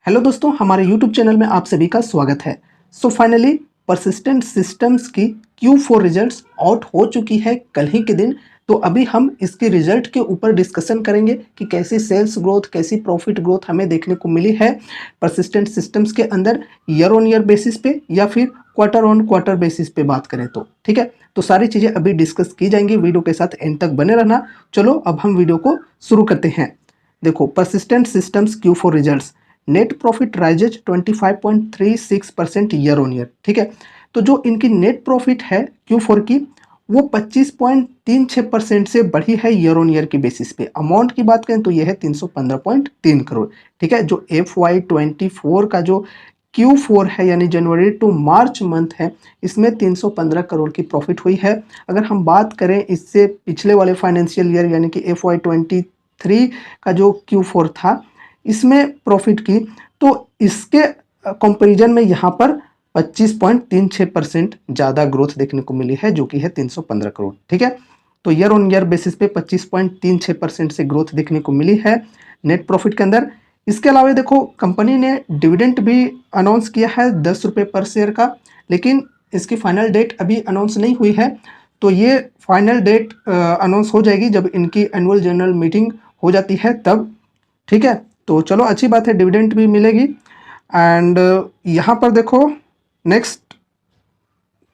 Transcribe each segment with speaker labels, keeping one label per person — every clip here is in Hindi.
Speaker 1: हेलो दोस्तों, हमारे यूट्यूब चैनल में आप सभी का स्वागत है। सो फाइनली परसिस्टेंट सिस्टम्स की Q4 रिजल्ट्स आउट हो चुकी है कल ही के दिन। तो अभी हम इसके रिजल्ट के ऊपर डिस्कशन करेंगे कि कैसी सेल्स ग्रोथ, कैसी प्रॉफिट ग्रोथ हमें देखने को मिली है परसिस्टेंट सिस्टम्स के अंदर, ईयर ऑन ईयर बेसिस पे या फिर क्वार्टर ऑन क्वार्टर बेसिस पे बात करें तो ठीक है। तो सारी चीज़ें अभी डिस्कस की जाएंगी, वीडियो के साथ एंड तक बने रहना। चलो अब हम वीडियो को शुरू करते हैं। देखो, persistent systems Q4 results, net profit rises 25.36% year on year. ठीक है, तो जो इनकी नेट प्रॉफिट है Q4 की, वो 25.36% से बढ़ी है ईयर ऑन ईयर की बेसिस पे। अमाउंट की बात करें तो यह है 315.3 करोड़। ठीक है, जो FY24 का जो Q4 है यानी जनवरी टू मार्च मंथ है, इसमें 315 करोड़ की प्रॉफिट हुई है। अगर हम बात करें इससे पिछले वाले फाइनेंशियल ईयर यानी कि FY23 का जो Q4 था, इसमें प्रॉफिट की, तो इसके कंपैरिजन में यहाँ पर 25.36% ज़्यादा ग्रोथ देखने को मिली है, जो कि है 315 करोड़। ठीक है, तो ईयर ऑन ईयर बेसिस पे 25.36% से ग्रोथ देखने को मिली है नेट प्रॉफिट के अंदर। इसके अलावा देखो, कंपनी ने डिविडेंड भी अनाउंस किया है 10 रुपये पर शेयर का, लेकिन इसकी फाइनल डेट अभी अनाउंस नहीं हुई है। तो ये फाइनल डेट अनाउंस हो जाएगी जब इनकी एनुअल जनरल मीटिंग हो जाती है तब। ठीक है, तो चलो अच्छी बात है, डिविडेंड भी मिलेगी। एंड यहाँ पर देखो नेक्स्ट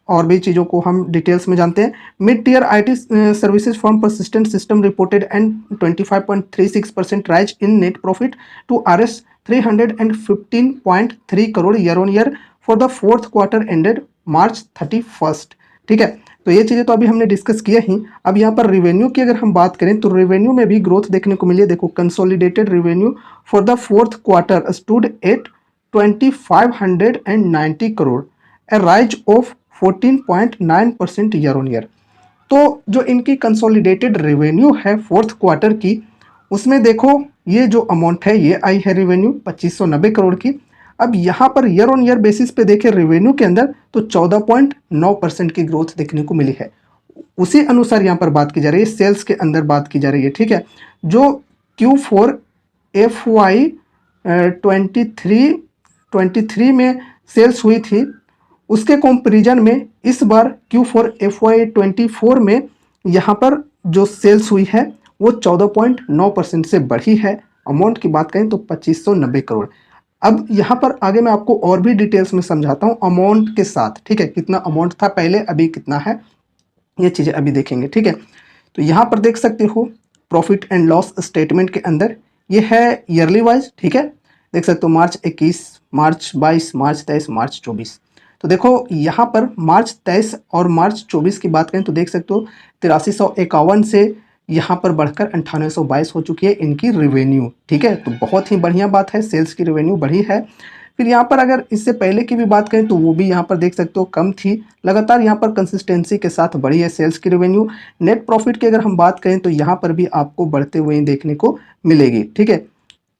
Speaker 1: और भी चीज़ों को हम डिटेल्स में जानते हैं। Mid tier IT services firm Persistent system reported and 25.36% rise in net profit to RS 315.3 crore year on year for the fourth quarter ended March 31। ठीक है, तो ये चीज़ें तो अभी हमने डिस्कस किया ही। अब यहाँ पर रेवेन्यू की अगर हम बात करें तो रेवेन्यू में भी ग्रोथ देखने को मिली है। देखो, consolidated revenue for the fourth quarter stood at 2590 crore, A rise of 14.9% year on year. तो जो इनकी कंसोलिडेटेड रेवेन्यू है फोर्थ क्वार्टर की, उसमें देखो ये जो अमाउंट है ये आई है रेवेन्यू 2590 करोड़ की। अब यहाँ per year on year basis पे देखें रेवेन्यू के अंदर तो 14.9% की ग्रोथ देखने को मिली है। उसी अनुसार यहाँ पर बात की जा रही है, सेल्स के अंदर बात की जा रही है। ठीक है, जो Q4 FY23 में सेल्स हुई थी, उसके कंपैरिजन में इस बार Q4 FY24 में यहाँ पर जो सेल्स हुई है वो 14.9% से बढ़ी है। अमाउंट की बात करें तो 2590 करोड़। अब यहाँ पर आगे मैं आपको और भी डिटेल्स में समझाता हूँ अमाउंट के साथ। ठीक है, कितना अमाउंट था पहले, अभी कितना है, ये चीज़ें अभी देखेंगे। ठीक है, तो यहाँ पर देख सकते हो प्रॉफिट एंड लॉस स्टेटमेंट के अंदर ये है ईयरली वाइज। ठीक है, देख सकते हो मार्च 21, मार्च 22, मार्च 23, मार्च 24। तो देखो यहाँ पर मार्च 23 और मार्च 24 की बात करें तो देख सकते हो 8351 से यहाँ पर बढ़कर 9822 हो चुकी है इनकी रेवेन्यू। ठीक है, तो बहुत ही बढ़िया बात है, सेल्स की रेवेन्यू बढ़ी है। फिर यहाँ पर अगर इससे पहले की भी बात करें तो वो भी यहाँ पर देख सकते हो कम थी, लगातार यहाँ पर कंसिस्टेंसी के साथ बढ़ी है सेल्स की रेवेन्यू। नेट प्रॉफिट की अगर हम बात करें तो यहाँ पर भी आपको बढ़ते हुए देखने को मिलेगी। ठीक है,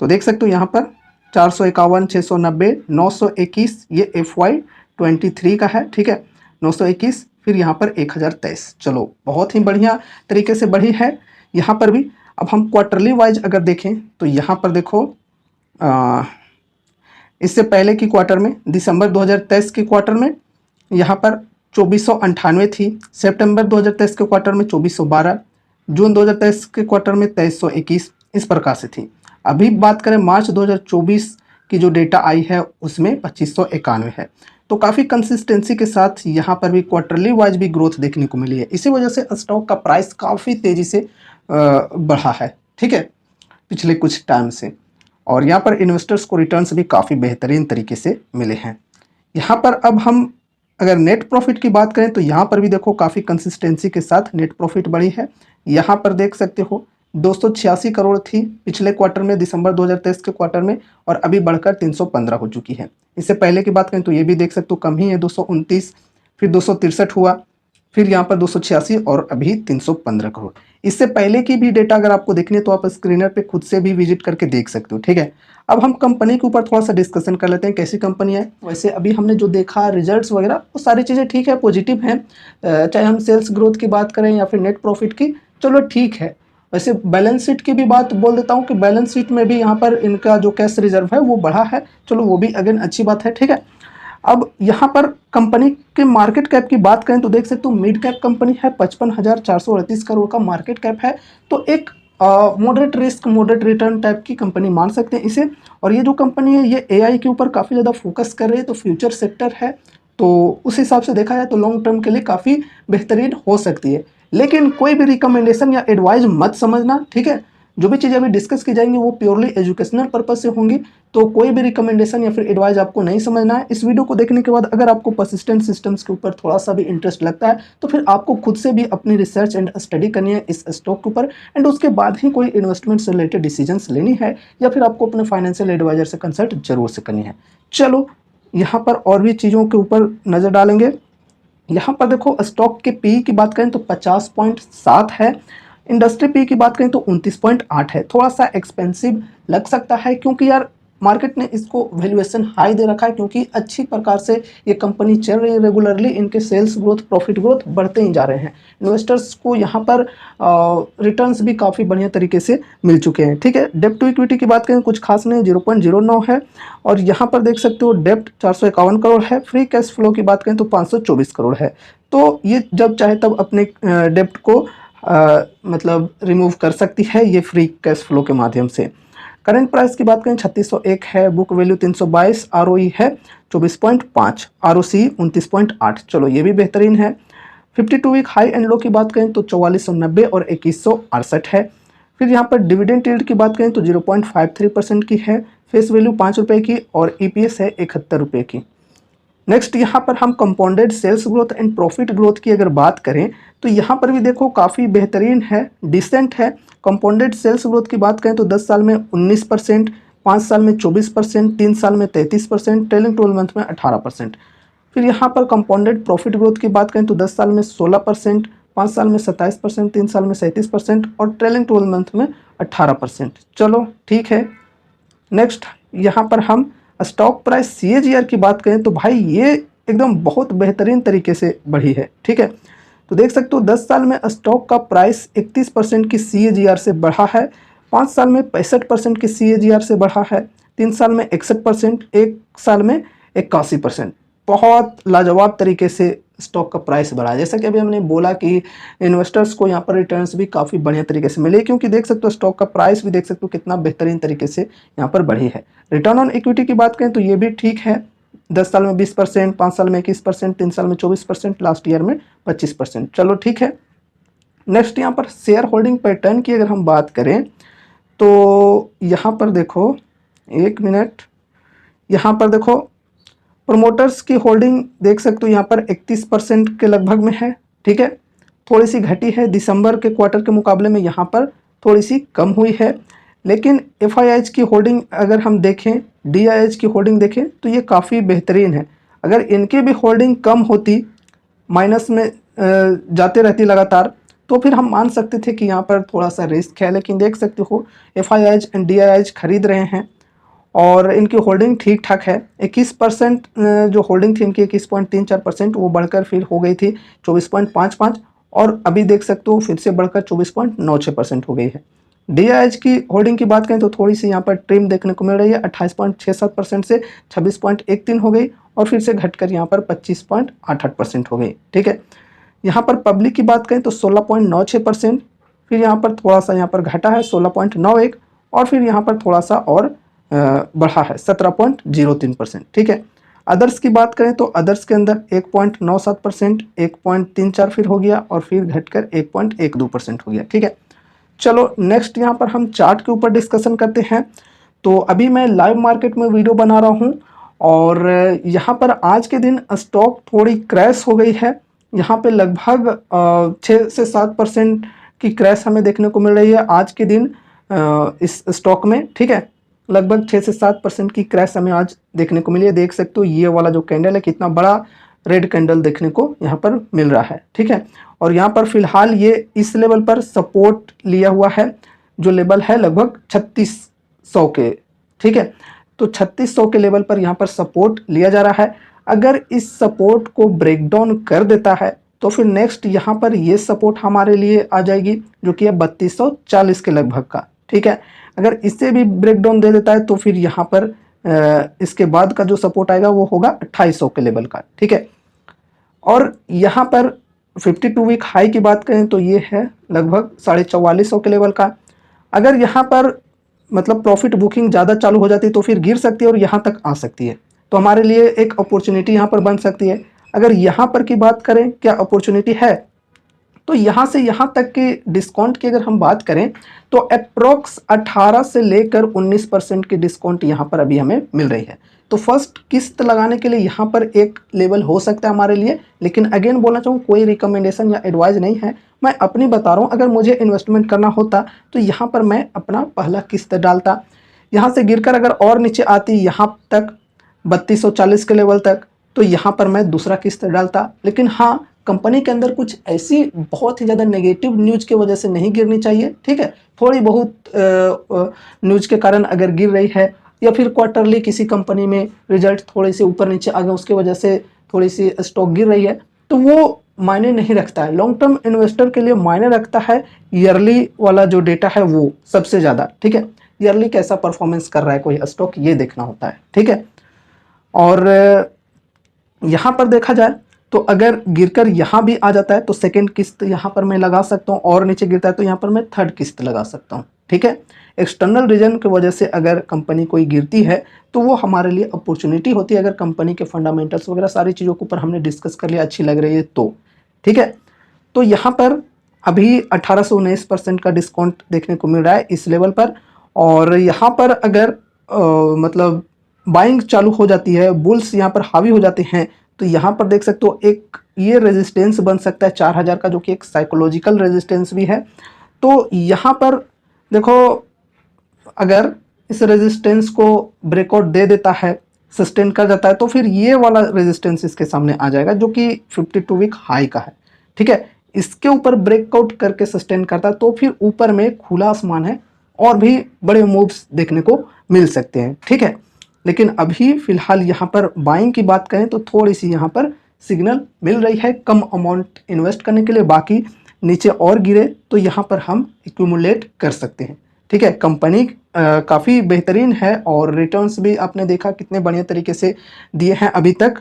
Speaker 1: तो देख सकते हो यहाँ पर 451, 690, 921 ये FY23 का है। ठीक है, 921, फिर यहाँ पर 1023। चलो बहुत ही बढ़िया तरीके से बढ़ी है यहाँ पर भी। अब हम क्वार्टरली वाइज अगर देखें तो यहाँ पर देखो इससे पहले की क्वार्टर में, दिसंबर 2023 के क्वार्टर में यहाँ पर 2498 थी, सितंबर 2023 के क्वार्टर में 2412, जून 2023 के क्वार्टर में 2321, इस प्रकार से थी। अभी बात करें मार्च 2024 की जो डेटा आई है उसमें 2591 है। तो काफ़ी कंसिस्टेंसी के साथ यहाँ पर भी क्वार्टरली वाइज भी ग्रोथ देखने को मिली है। इसी वजह से स्टॉक का प्राइस काफ़ी तेज़ी से बढ़ा है। ठीक है, पिछले कुछ टाइम से, और यहाँ पर इन्वेस्टर्स को रिटर्न्स भी काफ़ी बेहतरीन तरीके से मिले हैं। यहाँ पर अब हम अगर नेट प्रॉफिट की बात करें तो यहाँ पर भी देखो काफ़ी कंसिस्टेंसी के साथ नेट प्रॉफिट बढ़ी है। यहाँ पर देख सकते हो 286 करोड़ थी पिछले क्वार्टर में, दिसंबर 2023 के क्वार्टर में, और अभी बढ़कर 315 हो चुकी है। इससे पहले की बात करें तो ये भी देख सकते हो कम ही है, 229, फिर 263 हुआ, फिर यहाँ पर 286 और अभी 315 करोड़। इससे पहले की भी डेटा अगर आपको देखनी है तो आप स्क्रीनर पे खुद से भी विजिट करके देख सकते हो। ठीक है, अब हम कंपनी के ऊपर थोड़ा सा डिस्कशन कर लेते हैं, कैसी कंपनी है। वैसे अभी हमने जो देखा रिजल्ट्स वगैरह वो सारी चीज़ें ठीक है, पॉजिटिव हैं। चाहे हम सेल्स ग्रोथ की बात करें या फिर नेट प्रॉफिट की, चलो ठीक है। वैसे बैलेंस शीट की भी बात बोल देता हूँ कि बैलेंस शीट में भी यहाँ पर इनका जो कैश रिजर्व है वो बढ़ा है, चलो वो भी अगेन अच्छी बात है, ठीक है। अब यहाँ पर कंपनी के मार्केट कैप की बात करें तो देख सकते हो मिड कैप कंपनी है, 55,438 करोड़ का मार्केट कैप है। तो एक moderate risk moderate return type की कंपनी मान सकते हैं इसे। और ये जो कंपनी है ये एआई के ऊपर काफ़ी ज़्यादा फोकस कर रही है, तो फ्यूचर सेक्टर है, तो उस हिसाब से देखा जाए तो लॉन्ग टर्म के लिए काफ़ी बेहतरीन हो सकती है। लेकिन कोई भी रिकमेंडेशन या एडवाइस मत समझना, ठीक है। जो भी चीज़ें अभी डिस्कस की जाएंगी वो प्योरली एजुकेशनल पर्पज से होंगी, तो कोई भी रिकमेंडेशन या फिर एडवाइस आपको नहीं समझना है। इस वीडियो को देखने के बाद अगर आपको परसिस्टेंट सिस्टम्स के ऊपर थोड़ा सा भी इंटरेस्ट लगता है तो फिर आपको खुद से भी अपनी रिसर्च एंड स्टडी करनी है इस स्टॉक के ऊपर, एंड उसके बाद ही कोई इन्वेस्टमेंट से रिलेटेड डिसीजंस लेनी है, या फिर आपको अपने फाइनेंशियल एडवाइजर से कंसल्ट जरूर से करनी है। चलो यहाँ पर और भी चीज़ों के ऊपर नज़र डालेंगे। यहाँ पर देखो स्टॉक के पी की बात करें तो 50.7 है, इंडस्ट्री पी की बात करें तो 29.8 है। थोड़ा सा एक्सपेंसिव लग सकता है क्योंकि यार मार्केट ने इसको वैल्यूएशन हाई दे रखा है, क्योंकि अच्छी प्रकार से ये कंपनी चल रही है, रेगुलरली इनके सेल्स ग्रोथ प्रॉफिट ग्रोथ बढ़ते ही जा रहे हैं। इन्वेस्टर्स को यहाँ पर रिटर्न्स भी काफ़ी बढ़िया तरीके से मिल चुके हैं, ठीक है। डेप्ट टू इक्विटी की बात करें कुछ खास नहीं, 0.09 है। और यहाँ पर देख सकते हो डेप्ट 451 करोड़ है। फ्री कैश फ्लो की बात करें तो 524 करोड़ है। तो ये जब चाहे तब अपने डेप्ट को मतलब रिमूव कर सकती है ये फ्री कैश फ्लो के माध्यम से। करंट प्राइस की बात करें 3601 है, बुक वैल्यू 322, आरओई है 24.5, आरओसी 29.8, चलो ये भी बेहतरीन है। 52 वीक हाई एंड लो की बात करें तो 4490 और 2168 है। फिर यहाँ पर डिविडेंड यील्ड की बात करें तो 0.53% की है, फेस वैल्यू 5 रुपये की और ईपीएस है 71 रुपये की। नेक्स्ट यहाँ पर हम compounded sales growth and profit growth की अगर बात करें तो यहाँ पर भी देखो काफ़ी बेहतरीन है, डिसेंट है। कंपाउंडेड सेल्स ग्रोथ की बात करें तो 10 साल में 19%, 5 साल में 24%, 3 साल में 33%, ट्रेलिंग 12 मंथ में 18%। फिर यहाँ पर कंपाउंडेड प्रॉफिट ग्रोथ की बात करें तो 10 साल में 16%, 5 साल में 27%, 3 साल में 37% और ट्रेलिंग 12 मंथ में 18%। चलो ठीक है। नेक्स्ट यहाँ पर हम स्टॉक प्राइस सीएजीआर की बात करें तो भाई ये एकदम बहुत बेहतरीन तरीके से बढ़ी है, ठीक है। तो देख सकते हो 10 साल में स्टॉक का प्राइस 31% की सीएजीआर से बढ़ा है, 5 साल में 65% की सीएजीआर से बढ़ा है, 3 साल में 61%, 1 साल में 81%। बहुत लाजवाब तरीके से स्टॉक का प्राइस बढ़ा है। जैसा कि अभी हमने बोला कि इन्वेस्टर्स को यहाँ पर रिटर्न्स भी काफ़ी बढ़िया तरीके से मिले, क्योंकि देख सकते हो स्टॉक का प्राइस भी देख सकते हो कितना बेहतरीन तरीके से यहाँ पर बढ़ी है। रिटर्न ऑन इक्विटी की बात करें तो ये भी ठीक है, 10 साल में 20%, 5 साल में 21%, 3 साल में 24%, लास्ट ईयर में 25%। चलो ठीक है। नेक्स्ट यहाँ पर शेयर होल्डिंग पैटर्न की अगर हम बात करें तो यहाँ पर देखो, एक मिनट, यहाँ पर देखो प्रोमोटर्स की होल्डिंग देख सकते हो यहाँ पर 31% के लगभग में है, ठीक है। थोड़ी सी घटी है, दिसंबर के क्वार्टर के मुकाबले में यहाँ पर थोड़ी सी कम हुई है। लेकिन एफआईआईज की होल्डिंग अगर हम देखें, डीआईएच की होल्डिंग देखें तो ये काफ़ी बेहतरीन है। अगर इनकी भी होल्डिंग कम होती, माइनस में जाते रहती लगातार, तो फिर हम मान सकते थे कि यहाँ पर थोड़ा सा रिस्क है। लेकिन देख सकते हो एफआईआईज एंड डीआईएच खरीद रहे हैं और इनकी होल्डिंग ठीक ठाक है। 21% जो होल्डिंग थी इनकी 21.34%, वो बढ़कर फिर हो गई थी 24.55, और अभी देख सकते हो फिर से बढ़कर 24.96% हो गई है। डीआईएच की होल्डिंग की बात करें तो थोड़ी सी यहाँ पर ट्रिम देखने को मिल रही है, 28.67% से 26.13 हो गई, और फिर से घटकर यहाँ पर 25.88% हो गई, ठीक है। यहाँ पर पब्लिक की बात करें तो 16.96%, फिर यहाँ पर थोड़ा सा यहाँ पर घटा है 16.91, और फिर यहाँ पर थोड़ा सा और बढ़ा है 17.03%, ठीक है। अदर्स की बात करें तो अदर्स के अंदर 1.97%, 1.34 फिर हो गया, और फिर घटकर 1.12% हो गया, ठीक है। चलो नेक्स्ट यहाँ पर हम चार्ट के ऊपर डिस्कशन करते हैं। तो अभी मैं लाइव मार्केट में वीडियो बना रहा हूँ, और यहाँ पर आज के दिन स्टॉक थोड़ी क्रैश हो गई है। यहाँ पे लगभग 6 से 7% की क्रैश हमें देखने को मिल रही है आज के दिन इस स्टॉक में, ठीक है। लगभग 6 से 7% की क्रैश हमें आज देखने को मिली है। देख सकते हो ये वाला जो कैंडल है कितना बड़ा रेड कैंडल देखने को यहाँ पर मिल रहा है, ठीक है। और यहाँ पर फिलहाल ये इस लेवल पर सपोर्ट लिया हुआ है, जो लेवल है लगभग 3600 के, ठीक है। तो 3600 के लेवल पर यहाँ पर सपोर्ट लिया जा रहा है। अगर इस सपोर्ट को ब्रेक डाउन कर देता है तो फिर नेक्स्ट यहाँ पर ये सपोर्ट हमारे लिए आ जाएगी जो कि है 3240 के लगभग का, ठीक है। अगर इससे भी ब्रेकडाउन दे देता है तो फिर यहाँ पर इसके बाद का जो सपोर्ट आएगा वो होगा 2800 के लेवल का, ठीक है। और यहाँ पर 52 वीक हाई की बात करें तो ये है लगभग 4450 के लेवल का। अगर यहाँ पर मतलब प्रॉफिट बुकिंग ज़्यादा चालू हो जाती है तो फिर गिर सकती है और यहाँ तक आ सकती है, तो हमारे लिए एक अपॉर्चुनिटी यहाँ पर बन सकती है। अगर यहाँ पर की बात करें क्या अपॉर्चुनिटी है, तो यहाँ से यहाँ तक के डिस्काउंट की अगर हम बात करें तो अप्रोक्स 18 से लेकर 19% की डिस्काउंट यहाँ पर अभी हमें मिल रही है। तो फर्स्ट किस्त लगाने के लिए यहाँ पर एक लेवल हो सकता है हमारे लिए, लेकिन अगेन बोलना चाहूँ कोई रिकमेंडेशन या एडवाइस नहीं है, मैं अपनी बता रहा हूँ। अगर मुझे इन्वेस्टमेंट करना होता तो यहाँ पर मैं अपना पहला किस्त डालता, यहाँ से गिरकर अगर और नीचे आती यहाँ तक 3240 के लेवल तक, तो यहाँ पर मैं दूसरा किस्त डालता। लेकिन हाँ, कंपनी के अंदर कुछ ऐसी बहुत ही ज़्यादा नेगेटिव न्यूज़ की वजह से नहीं गिरनी चाहिए, ठीक है। थोड़ी बहुत न्यूज़ के कारण अगर गिर रही है, या फिर क्वार्टरली किसी कंपनी में रिजल्ट थोड़े से ऊपर नीचे आ गए उसके वजह से थोड़ी सी स्टॉक गिर रही है, तो वो मायने नहीं रखता है। लॉन्ग टर्म इन्वेस्टर के लिए मायने रखता है ईयरली वाला जो डेटा है वो सबसे ज़्यादा, ठीक है। ईयरली कैसा परफॉर्मेंस कर रहा है कोई स्टॉक, ये देखना होता है, ठीक है। और यहाँ पर देखा जाए तो अगर गिरकर यहाँ भी आ जाता है तो सेकंड किस्त यहाँ पर मैं लगा सकता हूँ, और नीचे गिरता है तो यहाँ पर मैं थर्ड किस्त लगा सकता हूँ, ठीक है। एक्सटर्नल रीजन की वजह से अगर कंपनी कोई गिरती है तो वो हमारे लिए अपॉर्चुनिटी होती है, अगर कंपनी के फंडामेंटल्स वगैरह सारी चीज़ों के ऊपर हमने डिस्कस कर लिया, अच्छी लग रही है तो, ठीक है। तो यहाँ पर अभी 18 से 19% का डिस्काउंट देखने को मिल रहा है इस लेवल पर। और यहाँ पर अगर मतलब बाइंग चालू हो जाती है, बुल्स यहाँ पर हावी हो जाते हैं, तो यहाँ पर देख सकते हो एक ये रेजिस्टेंस बन सकता है 4000 का, जो कि एक साइकोलॉजिकल रेजिस्टेंस भी है। तो यहाँ पर देखो, अगर इस रेजिस्टेंस को ब्रेकआउट दे देता है, सस्टेन कर जाता है, तो फिर ये वाला रेजिस्टेंस इसके सामने आ जाएगा जो कि 52 वीक हाई का है, ठीक है। इसके ऊपर ब्रेकआउट करके सस्टेन करता है तो फिर ऊपर में खुला आसमान है, और भी बड़े मूव्स देखने को मिल सकते हैं, ठीक है। लेकिन अभी फिलहाल यहाँ पर बाइंग की बात करें तो थोड़ी सी यहाँ पर सिग्नल मिल रही है कम अमाउंट इन्वेस्ट करने के लिए, बाकी नीचे और गिरे तो यहाँ पर हम एक्यूमुलेट कर सकते हैं, ठीक है। कंपनी काफ़ी बेहतरीन है और रिटर्न्स भी आपने देखा कितने बढ़िया तरीके से दिए हैं अभी तक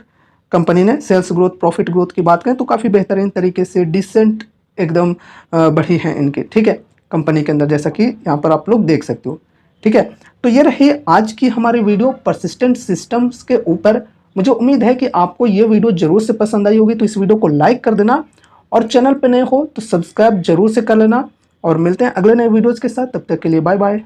Speaker 1: कंपनी ने। सेल्स ग्रोथ, प्रॉफिट ग्रोथ की बात करें तो काफ़ी बेहतरीन तरीके से डिसेंट एकदम बढ़ी हैं इनके, ठीक है, कंपनी के अंदर, जैसा कि यहाँ पर आप लोग देख सकते हो, ठीक है। तो ये रही आज की हमारी वीडियो परसिस्टेंट सिस्टम्स के ऊपर। मुझे उम्मीद है कि आपको ये वीडियो जरूर से पसंद आई होगी, तो इस वीडियो को लाइक कर देना, और चैनल पे नए हो तो सब्सक्राइब जरूर से कर लेना। और मिलते हैं अगले नए वीडियोज़ के साथ, तब तक के लिए बाय बाय।